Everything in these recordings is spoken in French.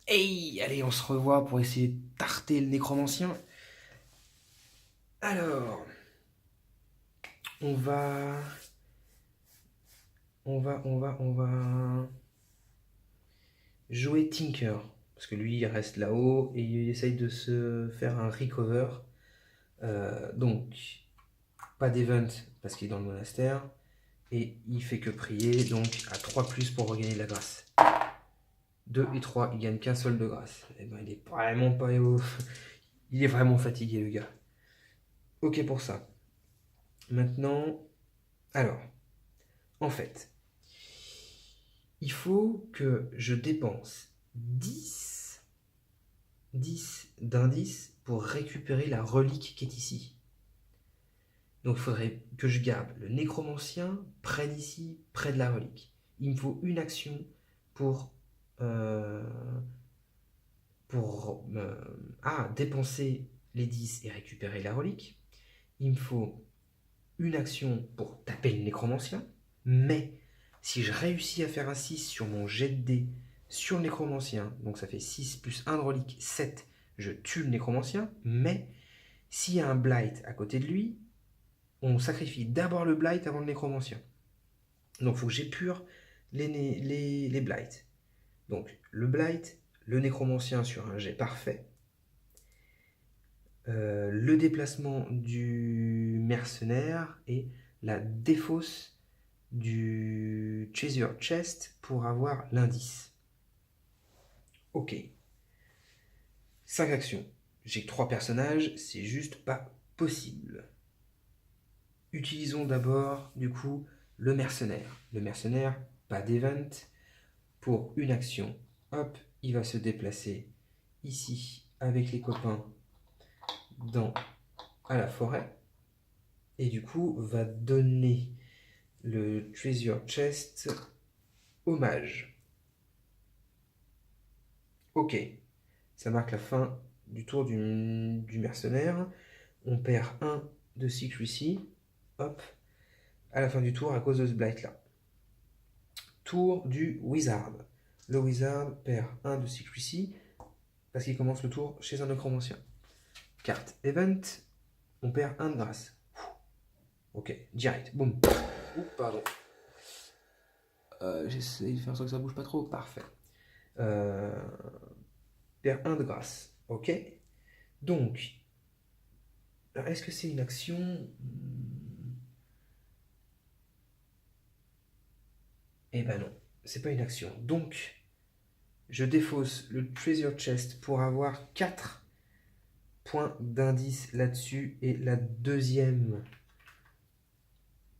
Hey, allez, on se revoit pour essayer de tarter le nécromancien. Alors, on va... On va jouer Tinker. Parce que lui, il reste là-haut et il essaye de se faire un recover. Donc, pas d'event parce qu'il est dans le monastère. Et il fait que prier, donc à 3+ pour regagner de la grâce. 2 et 3, il gagne qu'un seul de grâce. Et ben, il est vraiment pas... Il est vraiment fatigué, le gars. Ok pour ça. Maintenant, alors, en fait, il faut que je dépense 10 d'indices pour récupérer la relique qui est ici. Donc il faudrait que je garde le nécromancien près d'ici, près de la relique. Il me faut une action pour, euh, dépenser les 10 et récupérer la relique. Il me faut une action pour taper le nécromancien, mais si je réussis à faire un 6 sur mon jet de dés sur le nécromancien, donc ça fait 6 plus 1 de relique, 7, je tue le nécromancien, mais s'il y a un blight à côté de lui, on sacrifie d'abord le blight avant le nécromancien. Donc il faut que j'épure les blights. Donc le blight, le nécromancien sur un jet parfait, le déplacement du mercenaire et la défausse du Treasure Chest pour avoir l'indice. Ok. 5 actions. J'ai que 3 personnages, c'est juste pas possible. Utilisons d'abord, du coup, le mercenaire. Le mercenaire, pas d'event. Pour une action, hop, il va se déplacer ici avec les copains à la forêt. Et du coup, va donner le Treasure Chest au mage. Ok, ça marque la fin du tour du mercenaire. On perd 1 de secrecy, hop, à la fin du tour à cause de ce blight là. Tour du wizard. Le wizard perd 1 de secrecy parce qu'il commence le tour chez un nécromancien. Carte event, on perd 1 de grâce. Ok, direct, boum. Oups, pardon. J'essaie de faire en sorte que ça bouge pas trop. Parfait. Perd 1 de grâce. Ok. Donc, est-ce que c'est une action? Eh ben non, c'est pas une action. Donc, je défausse le Treasure Chest pour avoir 4 points d'indice là-dessus et la deuxième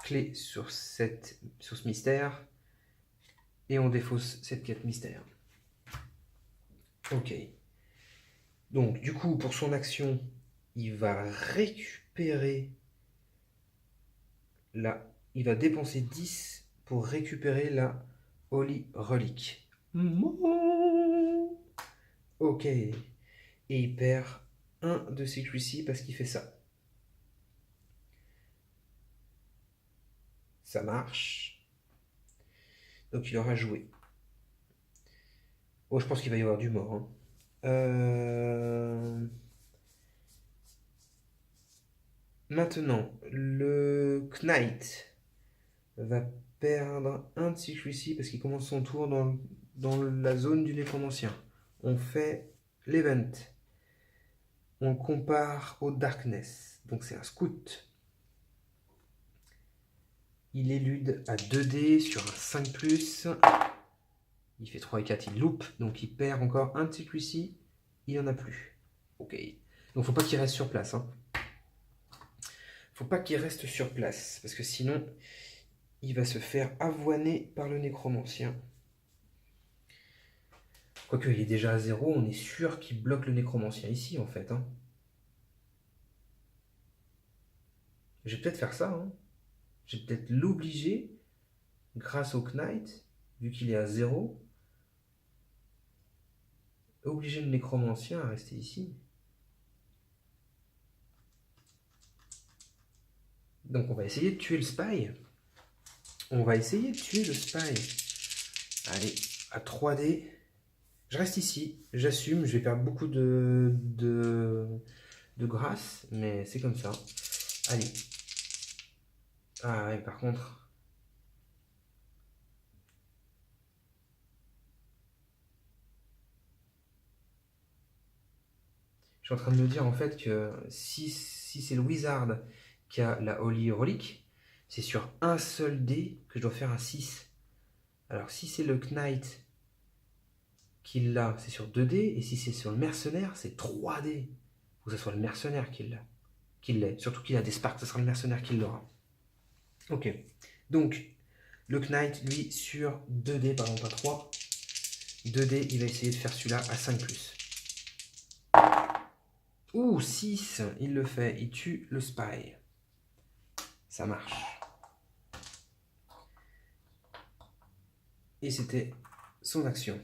clé sur ce mystère. Et on défausse cette quête mystère. Ok. Donc, du coup, pour son action, il va récupérer il va dépenser 10 pour récupérer la Holy Relic. Ok. Et il perd 1 de secrecy parce qu'il fait ça. Ça marche. Donc il aura joué. Oh, je pense qu'il va y avoir du mort. Hein. Maintenant, le Knight va perdre 1 de secrecy parce qu'il commence son tour dans la zone du nécromancien. On fait l'event. On compare au Darkness. Donc c'est un scout. Il élude à 2D sur un 5+. Il fait 3 et 4, il loupe. Donc il perd encore un de secrecy. Il n'en a plus. Ok. Donc faut pas qu'il reste sur place. Hein. Faut pas qu'il reste sur place. Parce que sinon, il va se faire avoiner par le nécromancien. Quoique il est déjà à 0, on est sûr qu'il bloque le nécromancien ici en fait. Hein. Je vais peut-être faire ça. Hein. Je vais peut-être l'obliger, grâce au Knight, vu qu'il est à 0, obliger le nécromancien à rester ici. Donc on va essayer de tuer le spy. On va essayer de tuer le spy. Allez, à 3D. Je reste ici, j'assume, je vais perdre beaucoup de grâce, mais c'est comme ça. Allez. Ah ouais, par contre... Je suis en train de me dire en fait que si c'est le Wizard qui a la Holy Relic, c'est sur un seul dé que je dois faire un 6. Alors si c'est le Knight qui l'a, c'est sur 2 dés, et si c'est sur le mercenaire, c'est 3 dés. Faut que ce soit le mercenaire qui l'a. Qu'il l'ait. Surtout qu'il a des sparks, ce sera le mercenaire qui l'aura. Ok. Donc, le Knight, lui, sur 2 dés, pardon, pas 3. 2 dés, il va essayer de faire celui-là à 5+. Ouh, 6, il le fait, il tue le spy. Ça marche. Et c'était son action.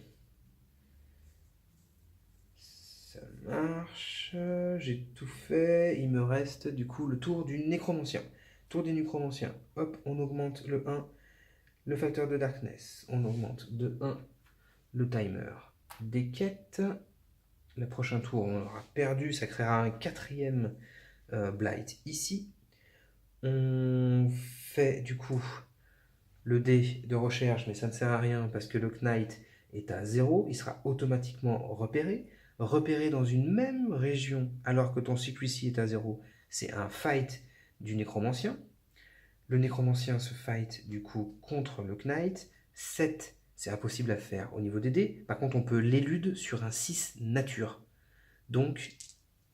Ça marche, j'ai tout fait. Il me reste du coup le tour du nécromancien. Tour du nécromancien. Hop, on augmente le 1, le facteur de darkness. On augmente de 1 le timer des quêtes. Le prochain tour, on aura perdu, ça créera un 4e blight ici. On fait du coup le dé de recherche, mais ça ne sert à rien parce que le Knight est à 0. Il sera automatiquement repéré. Repéré dans une même région alors que ton secrecy est à 0, c'est un fight du nécromancien. Le nécromancien se fight du coup contre le Knight. 7, c'est impossible à faire au niveau des dés. Par contre, on peut l'élude sur un 6 nature. Donc,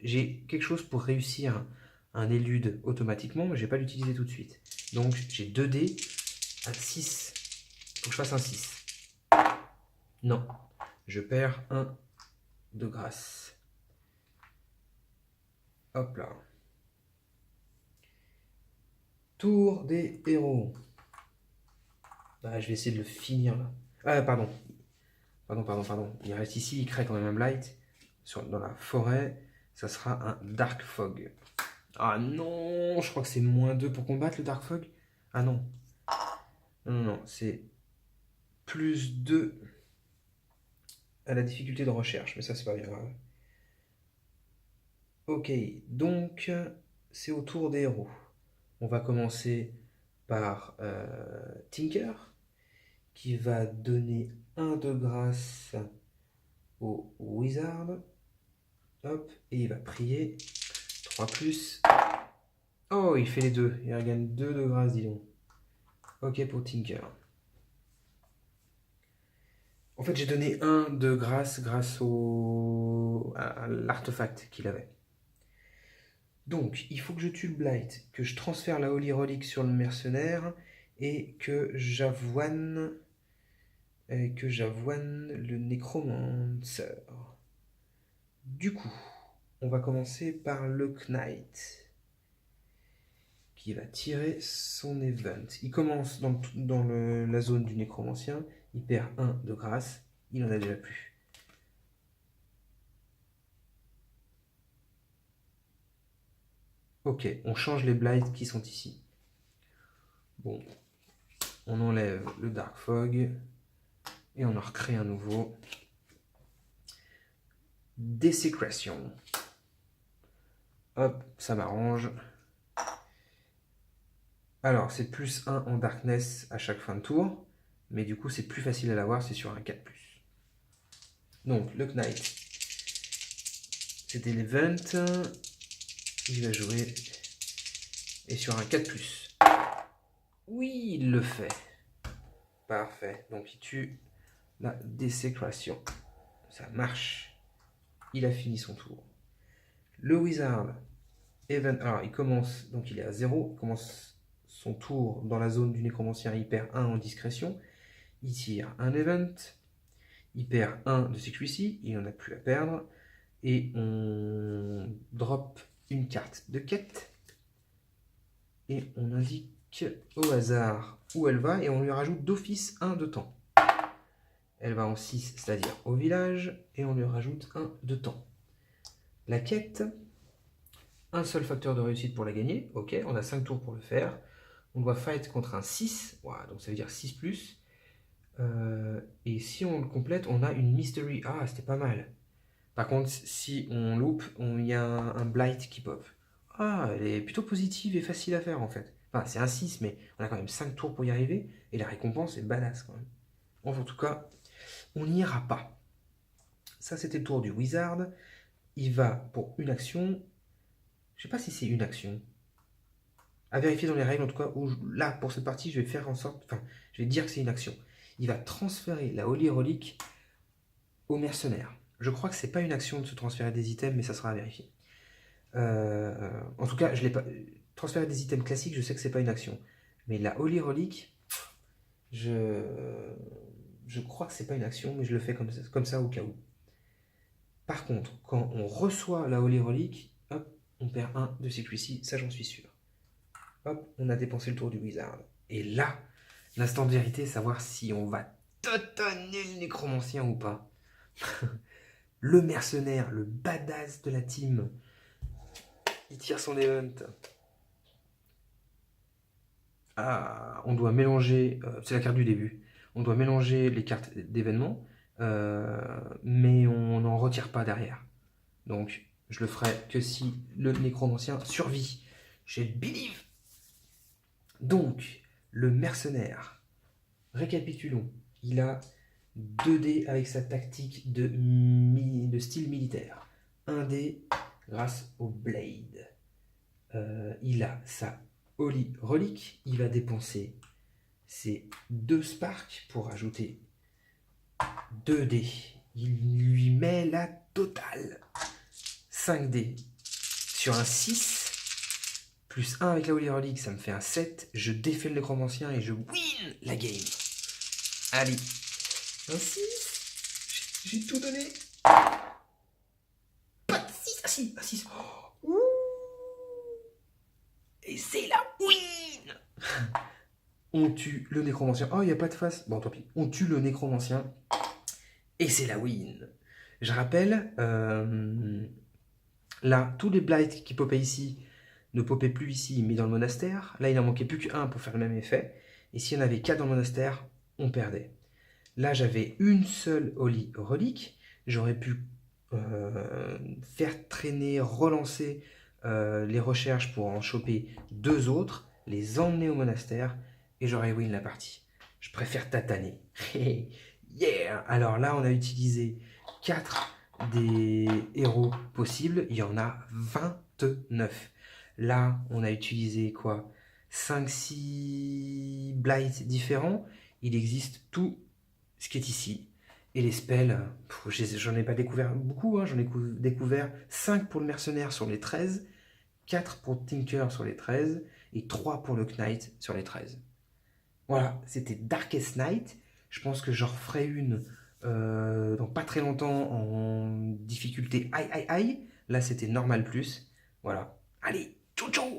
j'ai quelque chose pour réussir un élude automatiquement, mais je ne vais pas l'utiliser tout de suite. Donc, j'ai 2 dés, un 6. Il faut que je fasse un 6. Non, je perds 1 de grâce. Hop là. Tour des héros. Ah, je vais essayer de le finir là. Ah, pardon. Pardon. Il reste ici, il crée quand même un blight. Dans la forêt, ça sera un Dark Fog. Ah non, je crois que c'est -2 pour combattre le Dark Fog. Ah non. Non, c'est +2 à la difficulté de recherche, mais ça c'est pas bien grave. Ok, donc c'est au tour des héros. On va commencer par Tinker, qui va donner 1 de grâce au Wizard. Hop, et il va prier. 3+. Oh, il fait les deux. Il regagne 2 de grâce, dis donc. Ok pour Tinker. En fait, j'ai donné 1 de grâce à l'artefact qu'il avait. Donc, il faut que je tue le Blight, que je transfère la Holy Relic sur le mercenaire et que j'avoine le nécromancer. Du coup, on va commencer par le Knight qui va tirer son event. Il commence dans la zone du nécromancien, il perd 1 de grâce, il en a déjà plus. Ok, on change les blights qui sont ici. Bon, on enlève le Dark Fog et on en recrée un nouveau. Desecration. Hop, ça m'arrange. Alors, c'est +1 en darkness à chaque fin de tour, mais du coup, c'est plus facile à l'avoir, c'est sur un 4+. Donc, le Knight, c'était l'event. Il va jouer. Et sur un 4+. Oui, il le fait. Parfait. Donc, il tue la désécration. Ça marche. Il a fini son tour. Le Wizard, event. Alors, il commence, donc il est à 0. Il commence son tour dans la zone du nécromancien. Il perd 1 en discrétion. Il tire un event. Il perd 1 de secrecy. Il n'en a plus à perdre. Et on drop une carte de quête. Et on indique au hasard où elle va. Et on lui rajoute d'office 1 de temps. Elle va en 6, c'est-à-dire au village. Et on lui rajoute 1 de temps. La quête, un seul facteur de réussite pour la gagner. Ok, on a 5 tours pour le faire. On doit fight contre un 6. Wow, donc ça veut dire 6+. Et si on le complète, on a une mystery. Ah, c'était pas mal. Par contre, si on loupe, il y a un blight qui pop. Ah, elle est plutôt positive et facile à faire en fait. Enfin, c'est un 6, mais on a quand même 5 tours pour y arriver. Et la récompense est badass quand même. En tout cas, on n'y ira pas. Ça, c'était le tour du wizard. Il va pour une action. Je sais pas si c'est une action. À vérifier dans les règles, en tout cas, où là, pour cette partie, je vais faire en sorte. Enfin, je vais dire que c'est une action. Il va transférer la Holy Relic au mercenaire. Je crois que c'est pas une action de se transférer des items, mais ça sera à vérifier. En tout cas, je l'ai pas. Transférer des items classiques, je sais que c'est pas une action. Mais la Holy Relic, je, je crois que c'est pas une action, mais je le fais comme ça au cas où. Par contre, quand on reçoit la Holy Relic, hop, on perd un de Secrecy, ça j'en suis sûr. Hop, on a dépensé le tour du wizard. Et là, l'instant de vérité, savoir si on va totonner le nécromancien ou pas. Le mercenaire, le badass de la team, il tire son event. Ah, on doit mélanger, c'est la carte du début, on doit mélanger les cartes d'événements, mais on n'en retire pas derrière. Donc, je le ferai que si le nécromancien survit. J'ai believe. Donc, le mercenaire, récapitulons, il a 2 dés avec sa tactique de style militaire. 1 dé grâce au blade. Il a sa Holy Relic, il va dépenser ses 2 sparks pour ajouter 2 dés. Il lui met la totale. 5 dés sur un 6. Plus 1 avec la Holy Relic, ça me fait un 7. Je défais le nécromancien et je win la game. Allez. Un 6. J'ai tout donné. Pas de 6. Ah si, un 6. Oh. Et c'est la win. On tue le nécromancien. Oh, il n'y a pas de face. Bon, tant pis. On tue le nécromancien. Et c'est la win. Je rappelle, là, tous les blights qui popaient ici ne popaient plus ici, mais dans le monastère. Là, il n'en manquait plus qu'un pour faire le même effet. Et s'il y en avait 4 dans le monastère, on perdait. Là, j'avais une seule Holy Relic. J'aurais pu faire traîner, relancer les recherches pour en choper 2 autres, les emmener au monastère, et j'aurais win la partie. Je préfère tataner. Yeah! Alors là, on a utilisé 4 des héros possibles. Il y en a 29. Là, on a utilisé quoi? 5-6 blights différents. Il existe tout ce qui est ici. Et les spells, j'en ai pas découvert beaucoup, hein. J'en ai découvert 5 pour le mercenaire sur les 13, 4 pour Tinker sur les 13, et 3 pour le Knight sur les 13. Voilà, c'était Darkest Night. Je pense que j'en referai une dans pas très longtemps en difficulté high. Là, c'était normal plus. Voilà. Allez, ciao ciao!